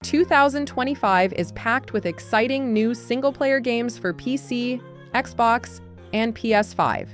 2025 is packed with exciting new single-player games for PC, Xbox, and PS5.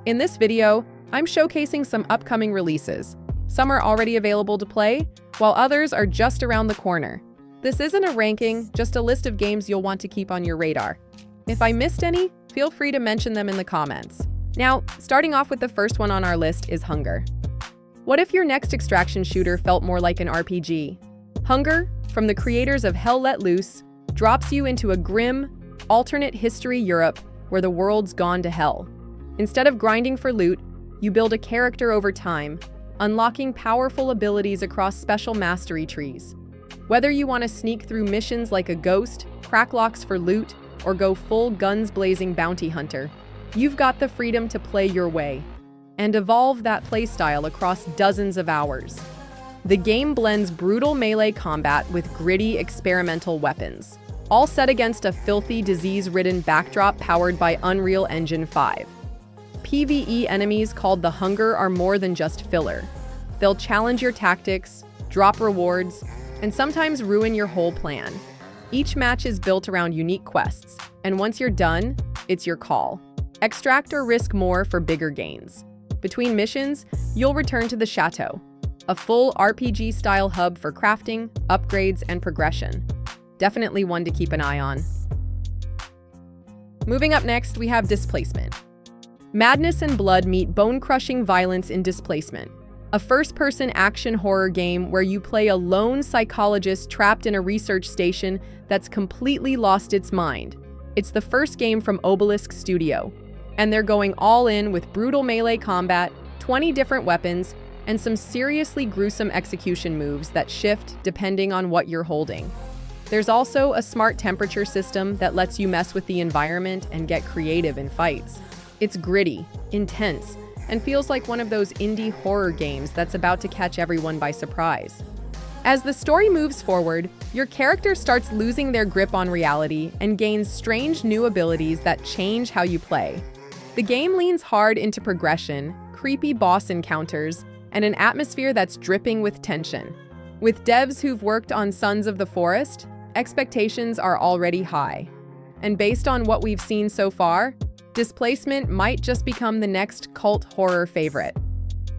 In this video, I'm showcasing some upcoming releases. Some are already available to play, while others are just around the corner. This isn't a ranking, just a list of games you'll want to keep on your radar. If I missed any, feel free to mention them in the comments. Now, starting off with the first one on our list is Hunger. What if your next extraction shooter felt more like an RPG? Hunger, from the creators of Hell Let Loose, drops you into a grim, alternate history Europe where the world's gone to hell. Instead of grinding for loot, you build a character over time, unlocking powerful abilities across special mastery trees. Whether you want to sneak through missions like a ghost, crack locks for loot, or go full guns-blazing bounty hunter, you've got the freedom to play your way and evolve that playstyle across dozens of hours. The game blends brutal melee combat with gritty experimental weapons, all set against a filthy, disease-ridden backdrop powered by Unreal Engine 5. PvE enemies called the Hunger are more than just filler. They'll challenge your tactics, drop rewards, and sometimes ruin your whole plan. Each match is built around unique quests, and once you're done, it's your call. Extract or risk more for bigger gains. Between missions, you'll return to the Chateau, a full RPG-style hub for crafting, upgrades, and progression. Definitely one to keep an eye on. Moving up next, we have Displacement. Madness and blood meet bone-crushing violence in Displacement, a first-person action horror game where you play a lone psychologist trapped in a research station that's completely lost its mind. It's the first game from Obelisk Studio, and they're going all in with brutal melee combat, 20 different weapons, and some seriously gruesome execution moves that shift depending on what you're holding. There's also a smart temperature system that lets you mess with the environment and get creative in fights. It's gritty, intense, and feels like one of those indie horror games that's about to catch everyone by surprise. As the story moves forward, your character starts losing their grip on reality and gains strange new abilities that change how you play. The game leans hard into progression, creepy boss encounters, and an atmosphere that's dripping with tension. With devs who've worked on Sons of the Forest, expectations are already high. And based on what we've seen so far, Displacement might just become the next cult horror favorite.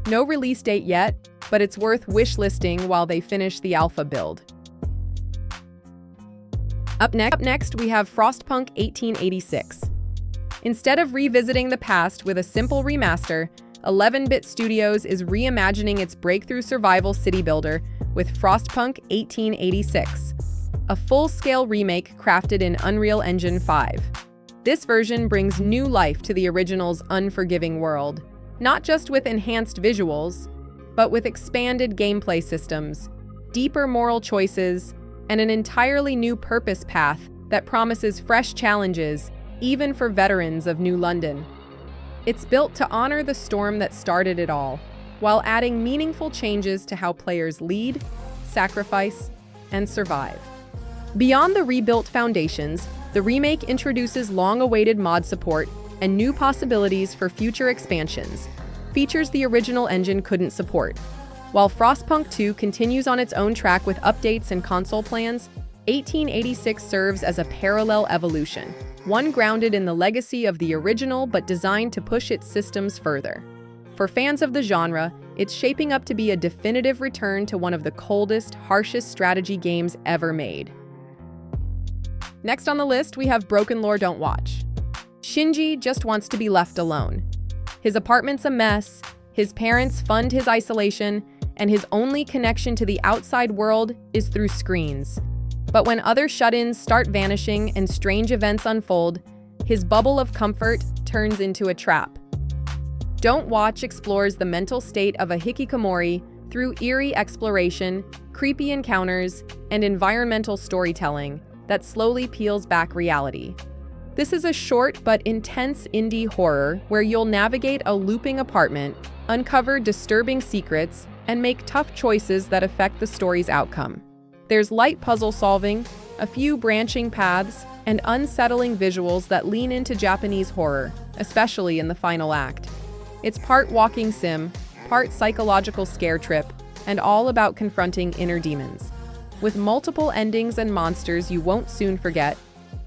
No release date yet, but it's worth wishlisting while they finish the alpha build. Up next, we have Frostpunk 1886. Instead of revisiting the past with a simple remaster, 11-Bit Studios is reimagining its breakthrough survival city builder with Frostpunk 1886, a full-scale remake crafted in Unreal Engine 5. This version brings new life to the original's unforgiving world, not just with enhanced visuals, but with expanded gameplay systems, deeper moral choices, and an entirely new purpose path that promises fresh challenges, even for veterans of New London. It's built to honor the storm that started it all, while adding meaningful changes to how players lead, sacrifice, and survive. Beyond the rebuilt foundations, the remake introduces long-awaited mod support and new possibilities for future expansions, features the original engine couldn't support. While Frostpunk 2 continues on its own track with updates and console plans, 1886 serves as a parallel evolution, one grounded in the legacy of the original but designed to push its systems further. For fans of the genre, it's shaping up to be a definitive return to one of the coldest, harshest strategy games ever made. Next on the list, we have BrokenLore Don't Watch. Shinji just wants to be left alone. His apartment's a mess, his parents fund his isolation, and his only connection to the outside world is through screens. But when other shut-ins start vanishing and strange events unfold, his bubble of comfort turns into a trap. Don't Watch explores the mental state of a hikikomori through eerie exploration, creepy encounters, and environmental storytelling that slowly peels back reality. This is a short but intense indie horror where you'll navigate a looping apartment, uncover disturbing secrets, and make tough choices that affect the story's outcome. There's light puzzle solving, a few branching paths, and unsettling visuals that lean into Japanese horror, especially in the final act. It's part walking sim, part psychological scare trip, and all about confronting inner demons. With multiple endings and monsters you won't soon forget,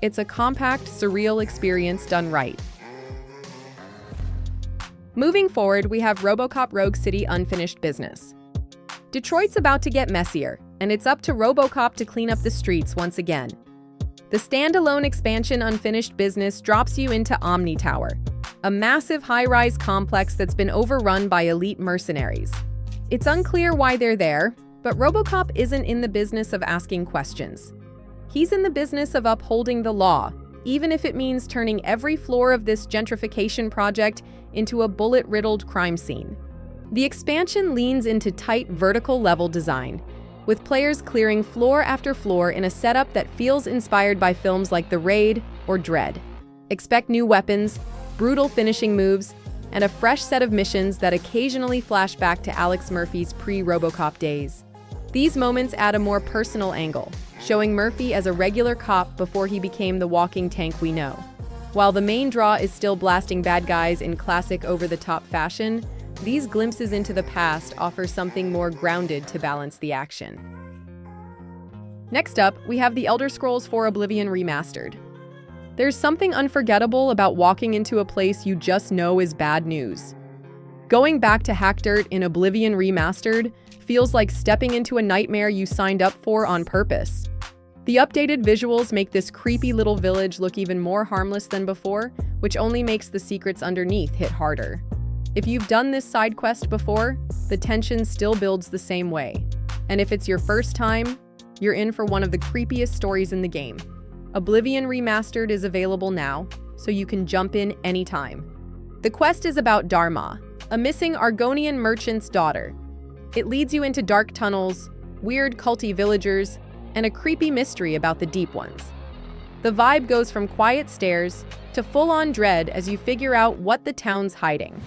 it's a compact, surreal experience done right. Moving forward, we have Robocop Rogue City Unfinished Business. Detroit's about to get messier, and it's up to Robocop to clean up the streets once again. The standalone expansion Unfinished Business drops you into Omni Tower, a massive high-rise complex that's been overrun by elite mercenaries. It's unclear why they're there, but Robocop isn't in the business of asking questions. He's in the business of upholding the law, even if it means turning every floor of this gentrification project into a bullet-riddled crime scene. The expansion leans into tight vertical level design, with players clearing floor after floor in a setup that feels inspired by films like The Raid or Dread. Expect new weapons, brutal finishing moves, and a fresh set of missions that occasionally flash back to Alex Murphy's pre-Robocop days. These moments add a more personal angle, showing Murphy as a regular cop before he became the walking tank we know. While the main draw is still blasting bad guys in classic over-the-top fashion, these glimpses into the past offer something more grounded to balance the action. Next up, we have the Elder Scrolls IV Oblivion Remastered. There's something unforgettable about walking into a place you just know is bad news. Going back to Hackdirt in Oblivion Remastered feels like stepping into a nightmare you signed up for on purpose. The updated visuals make this creepy little village look even more harmless than before, which only makes the secrets underneath hit harder. If you've done this side quest before, the tension still builds the same way. And if it's your first time, you're in for one of the creepiest stories in the game. Oblivion Remastered is available now, so you can jump in anytime. The quest is about Dharma, a missing Argonian merchant's daughter. It leads you into dark tunnels, weird culty villagers, and a creepy mystery about the Deep Ones. The vibe goes from quiet stares to full-on dread as you figure out what the town's hiding.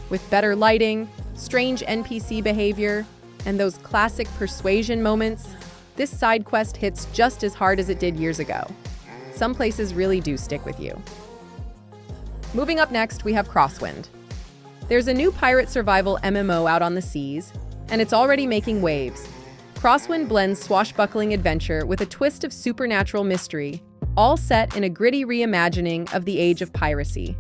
With better lighting, strange NPC behavior, and those classic persuasion moments, this side quest hits just as hard as it did years ago. Some places really do stick with you. Moving up next, we have Crosswind. There's a new pirate survival MMO out on the seas, and it's already making waves. Crosswind blends swashbuckling adventure with a twist of supernatural mystery, all set in a gritty reimagining of the age of piracy.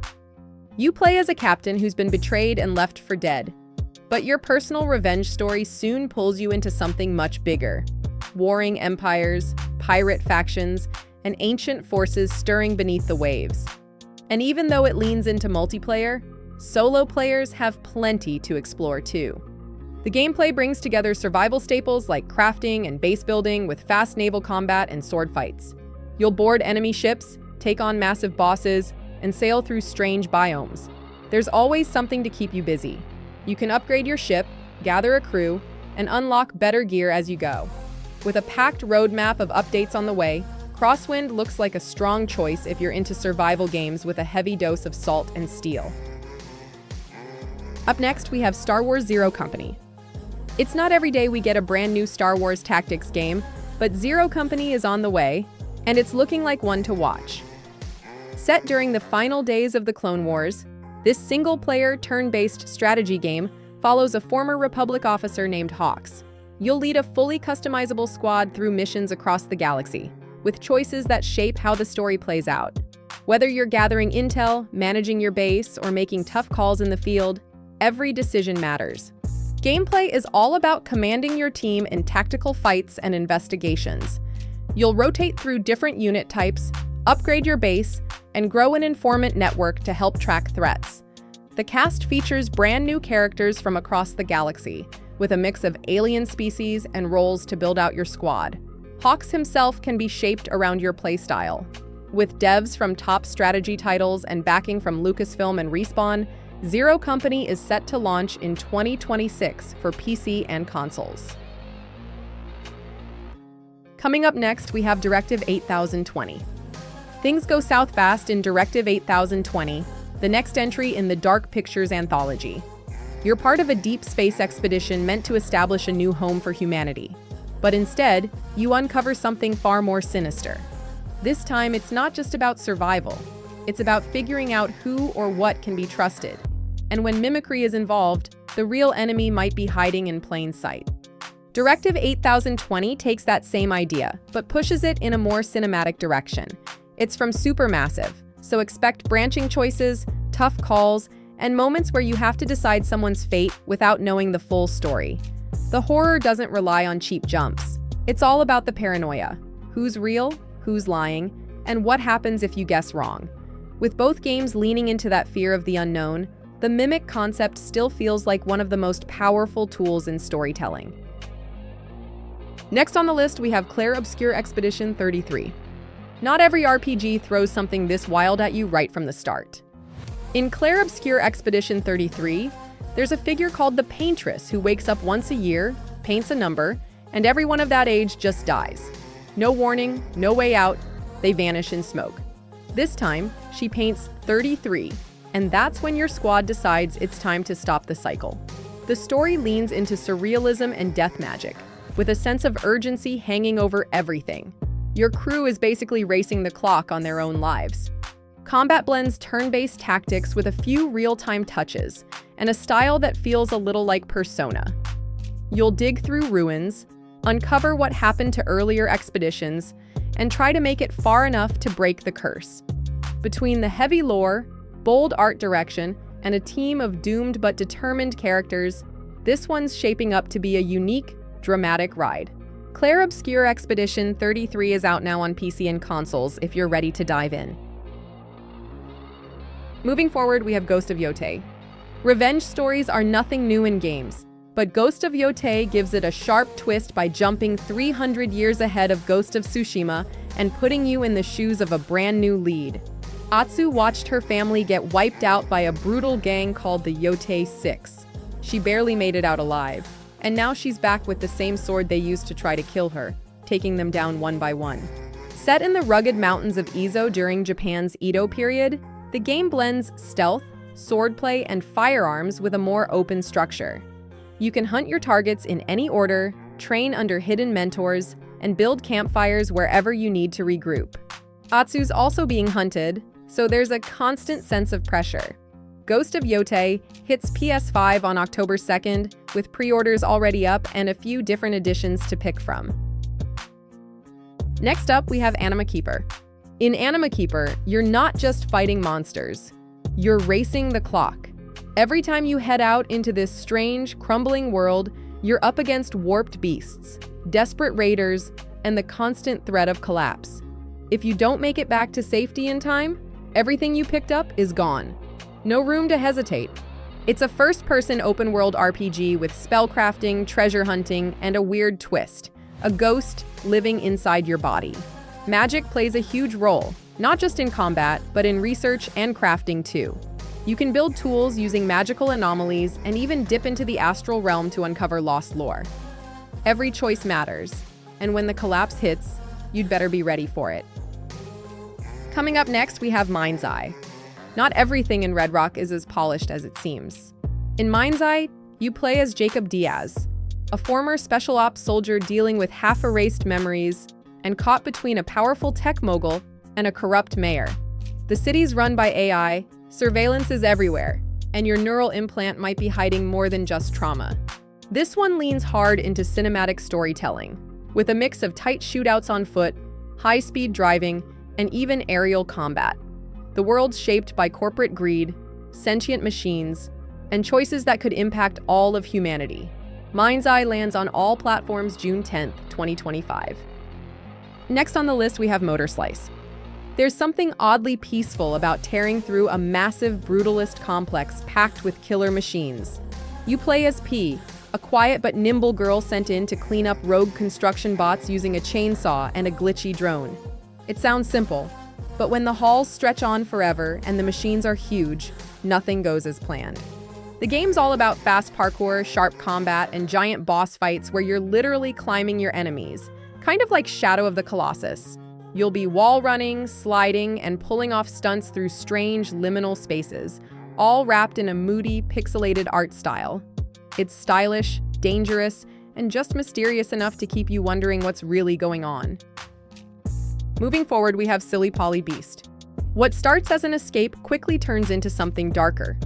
You play as a captain who's been betrayed and left for dead, but your personal revenge story soon pulls you into something much bigger. Warring empires, pirate factions, and ancient forces stirring beneath the waves. And even though it leans into multiplayer, solo players have plenty to explore too. The gameplay brings together survival staples like crafting and base building with fast naval combat and sword fights. You'll board enemy ships, take on massive bosses, and sail through strange biomes. There's always something to keep you busy. You can upgrade your ship, gather a crew, and unlock better gear as you go. With a packed roadmap of updates on the way, Crosswind looks like a strong choice if you're into survival games with a heavy dose of salt and steel. Up next, we have Star Wars Zero Company. It's not every day we get a brand new Star Wars tactics game, but Zero Company is on the way, and it's looking like one to watch. Set during the final days of the Clone Wars, this single-player, turn-based strategy game follows a former Republic officer named Hawks. You'll lead a fully customizable squad through missions across the galaxy, with choices that shape how the story plays out. Whether you're gathering intel, managing your base, or making tough calls in the field, every decision matters. Gameplay is all about commanding your team in tactical fights and investigations. You'll rotate through different unit types, upgrade your base, and grow an informant network to help track threats. The cast features brand new characters from across the galaxy, with a mix of alien species and roles to build out your squad. Hawks himself can be shaped around your playstyle. With devs from top strategy titles and backing from Lucasfilm and Respawn, Zero Company is set to launch in 2026 for PC and consoles. Coming up next, we have Directive 8020. Things go south fast in Directive 8020, the next entry in the Dark Pictures anthology. You're part of a deep space expedition meant to establish a new home for humanity. But instead, you uncover something far more sinister. This time, it's not just about survival. It's about figuring out who or what can be trusted. And when mimicry is involved, the real enemy might be hiding in plain sight. Directive 8020 takes that same idea, but pushes it in a more cinematic direction. It's from Supermassive, so expect branching choices, tough calls, and moments where you have to decide someone's fate without knowing the full story. The horror doesn't rely on cheap jumps. It's all about the paranoia. Who's real, who's lying, and what happens if you guess wrong. With both games leaning into that fear of the unknown, the mimic concept still feels like one of the most powerful tools in storytelling. Next on the list, we have Clair Obscur Expedition 33. Not every RPG throws something this wild at you right from the start. In Clair Obscur Expedition 33, there's a figure called the Paintress who wakes up once a year, paints a number, and everyone of that age just dies. No warning, no way out, they vanish in smoke. This time, she paints 33, and that's when your squad decides it's time to stop the cycle. The story leans into surrealism and death magic, with a sense of urgency hanging over everything. Your crew is basically racing the clock on their own lives. Combat blends turn-based tactics with a few real-time touches, and a style that feels a little like Persona. You'll dig through ruins, uncover what happened to earlier expeditions, and try to make it far enough to break the curse. Between the heavy lore, bold art direction, and a team of doomed but determined characters, this one's shaping up to be a unique, dramatic ride. Clair Obscur Expedition 33 is out now on PC and consoles if you're ready to dive in. Moving forward, we have Ghost of Yotei. Revenge stories are nothing new in games, but Ghost of Yotei gives it a sharp twist by jumping 300 years ahead of Ghost of Tsushima and putting you in the shoes of a brand new lead. Atsu watched her family get wiped out by a brutal gang called the Yotei 6. She barely made it out alive, and now she's back with the same sword they used to try to kill her, taking them down one by one. Set in the rugged mountains of Izo during Japan's Edo period, the game blends stealth, swordplay, and firearms with a more open structure. You can hunt your targets in any order, train under hidden mentors, and build campfires wherever you need to regroup. Atsu's also being hunted, so there's a constant sense of pressure. Ghost of Yotei hits PS5 on October 2nd, with pre-orders already up and a few different editions to pick from. Next up, we have Anima Keeper. In Anima Keeper, you're not just fighting monsters, you're racing the clock. Every time you head out into this strange, crumbling world, you're up against warped beasts, desperate raiders, and the constant threat of collapse. If you don't make it back to safety in time, everything you picked up is gone. No room to hesitate. It's a first-person open-world RPG with spellcrafting, treasure hunting, and a weird twist. A ghost living inside your body. Magic plays a huge role, not just in combat, but in research and crafting too. You can build tools using magical anomalies and even dip into the astral realm to uncover lost lore. Every choice matters, and when the collapse hits, you'd better be ready for it. Coming up next, we have MindsEye. Not everything in Red Rock is as polished as it seems. In MindsEye, you play as Jacob Diaz, a former special ops soldier dealing with half-erased memories and caught between a powerful tech mogul and a corrupt mayor. The city's run by AI, surveillance is everywhere, and your neural implant might be hiding more than just trauma. This one leans hard into cinematic storytelling, with a mix of tight shootouts on foot, high-speed driving, and even aerial combat. The world's shaped by corporate greed, sentient machines, and choices that could impact all of humanity. MindsEye lands on all platforms June 10th, 2025. Next on the list, we have Motorslice. There's something oddly peaceful about tearing through a massive brutalist complex packed with killer machines. You play as P, a quiet but nimble girl sent in to clean up rogue construction bots using a chainsaw and a glitchy drone. It sounds simple, but when the halls stretch on forever and the machines are huge, nothing goes as planned. The game's all about fast parkour, sharp combat, and giant boss fights where you're literally climbing your enemies, kind of like Shadow of the Colossus. You'll be wall running, sliding, and pulling off stunts through strange liminal spaces, all wrapped in a moody, pixelated art style. It's stylish, dangerous, and just mysterious enough to keep you wondering what's really going on. Moving forward, we have Silly Polly Beast. What starts as an escape quickly turns into something darker.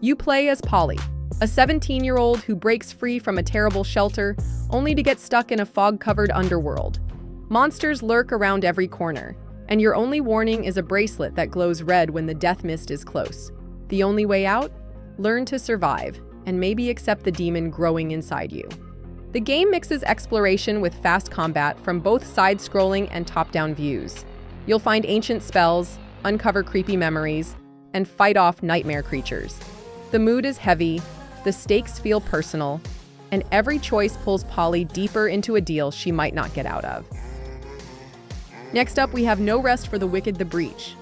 You play as Polly, A 17-year-old who breaks free from a terrible shelter only to get stuck in a fog-covered underworld. Monsters lurk around every corner, and your only warning is a bracelet that glows red when the death mist is close. The only way out? Learn to survive, and maybe accept the demon growing inside you. The game mixes exploration with fast combat from both side-scrolling and top-down views. You'll find ancient spells, uncover creepy memories, and fight off nightmare creatures. The mood is heavy, the stakes feel personal, and every choice pulls Polly deeper into a deal she might not get out of. Next up, we have No Rest for the Wicked: The Breach.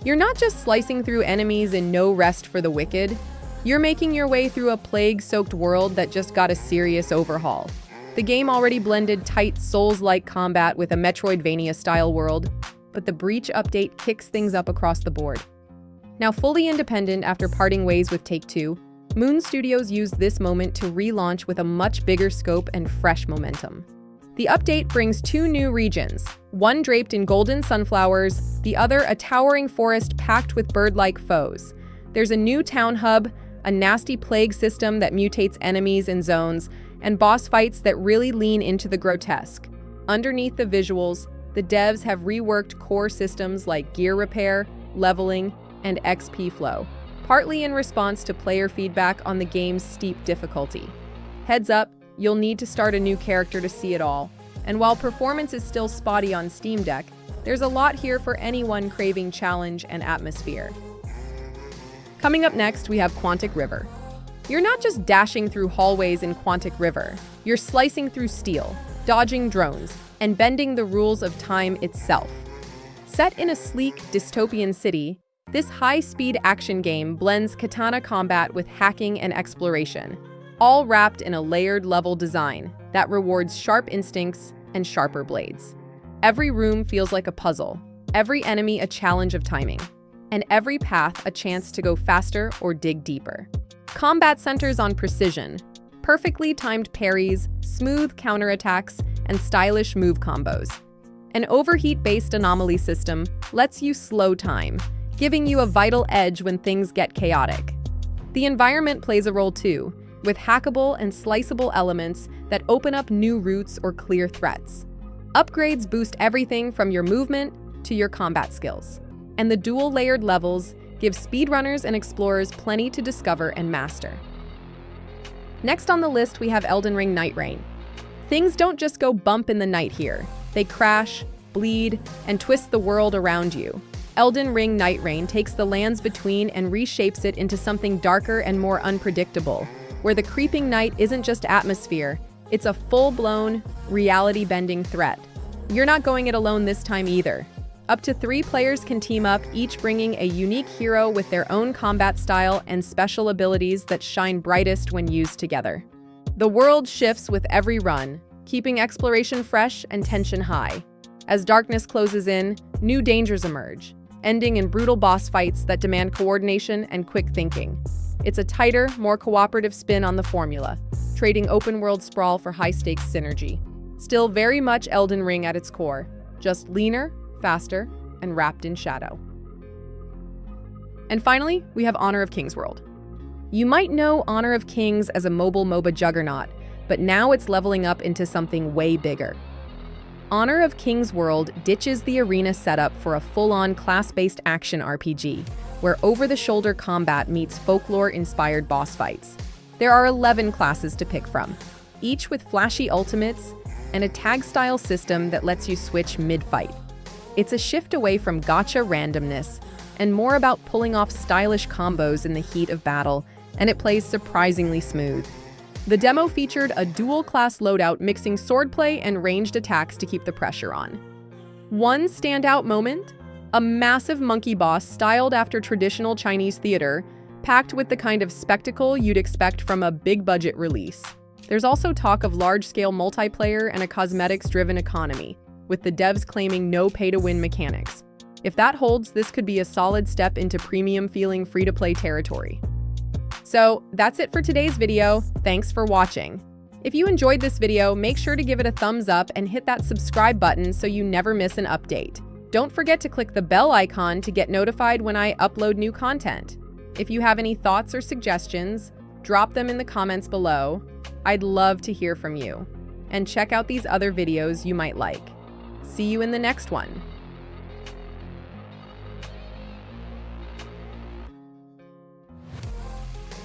You're not just slicing through enemies in No Rest for the Wicked, you're making your way through a plague-soaked world that just got a serious overhaul. The game already blended tight, Souls-like combat with a Metroidvania-style world, but the Breach update kicks things up across the board. Now fully independent after parting ways with Take-Two, Moon Studios used this moment to relaunch with a much bigger scope and fresh momentum. The update brings 2 new regions, one draped in golden sunflowers, the other a towering forest packed with bird-like foes. There's a new town hub, a nasty plague system that mutates enemies and zones, and boss fights that really lean into the grotesque. Underneath the visuals, the devs have reworked core systems like gear repair, leveling, and XP flow, partly in response to player feedback on the game's steep difficulty. Heads up, you'll need to start a new character to see it all, and while performance is still spotty on Steam Deck, there's a lot here for anyone craving challenge and atmosphere. Coming up next, we have Quantic River. You're not just dashing through hallways in Quantic River, you're slicing through steel, dodging drones, and bending the rules of time itself. Set in a sleek, dystopian city, this high-speed action game blends katana combat with hacking and exploration, all wrapped in a layered level design that rewards sharp instincts and sharper blades. Every room feels like a puzzle, every enemy a challenge of timing, and every path a chance to go faster or dig deeper. Combat centers on precision, perfectly timed parries, smooth counterattacks, and stylish move combos. An overheat-based anomaly system lets you slow time, giving you a vital edge when things get chaotic. The environment plays a role too, with hackable and sliceable elements that open up new routes or clear threats. Upgrades boost everything from your movement to your combat skills, and the dual-layered levels give speedrunners and explorers plenty to discover and master. Next on the list, we have Elden Ring Nightreign. Things don't just go bump in the night here. They crash, bleed, and twist the world around you. Elden Ring Nightreign takes the lands between and reshapes it into something darker and more unpredictable, where the creeping night isn't just atmosphere, it's a full-blown, reality-bending threat. You're not going it alone this time either. Up to 3 players can team up, each bringing a unique hero with their own combat style and special abilities that shine brightest when used together. The world shifts with every run, keeping exploration fresh and tension high. As darkness closes in, new dangers emerge, ending in brutal boss fights that demand coordination and quick thinking. It's a tighter, more cooperative spin on the formula, trading open-world sprawl for high-stakes synergy. Still very much Elden Ring at its core, just leaner, faster, and wrapped in shadow. And finally, we have Honor of Kings World. You might know Honor of Kings as a mobile MOBA juggernaut, but now it's leveling up into something way bigger. Honor of Kings World ditches the arena setup for a full-on class-based action RPG, where over-the-shoulder combat meets folklore-inspired boss fights. There are 11 classes to pick from, each with flashy ultimates and a tag-style system that lets you switch mid-fight. It's a shift away from gacha randomness and more about pulling off stylish combos in the heat of battle, and it plays surprisingly smooth. The demo featured a dual-class loadout mixing swordplay and ranged attacks to keep the pressure on. One standout moment? A massive monkey boss styled after traditional Chinese theater, packed with the kind of spectacle you'd expect from a big-budget release. There's also talk of large-scale multiplayer and a cosmetics-driven economy, with the devs claiming no pay-to-win mechanics. If that holds, this could be a solid step into premium-feeling free-to-play territory. So, that's it for today's video. Thanks for watching. If you enjoyed this video, make sure to give it a thumbs up and hit that subscribe button so you never miss an update. Don't forget to click the bell icon to get notified when I upload new content. If you have any thoughts or suggestions, Drop them in the comments below. I'd love to hear from you. And check out these other videos you might like. See you in the next one.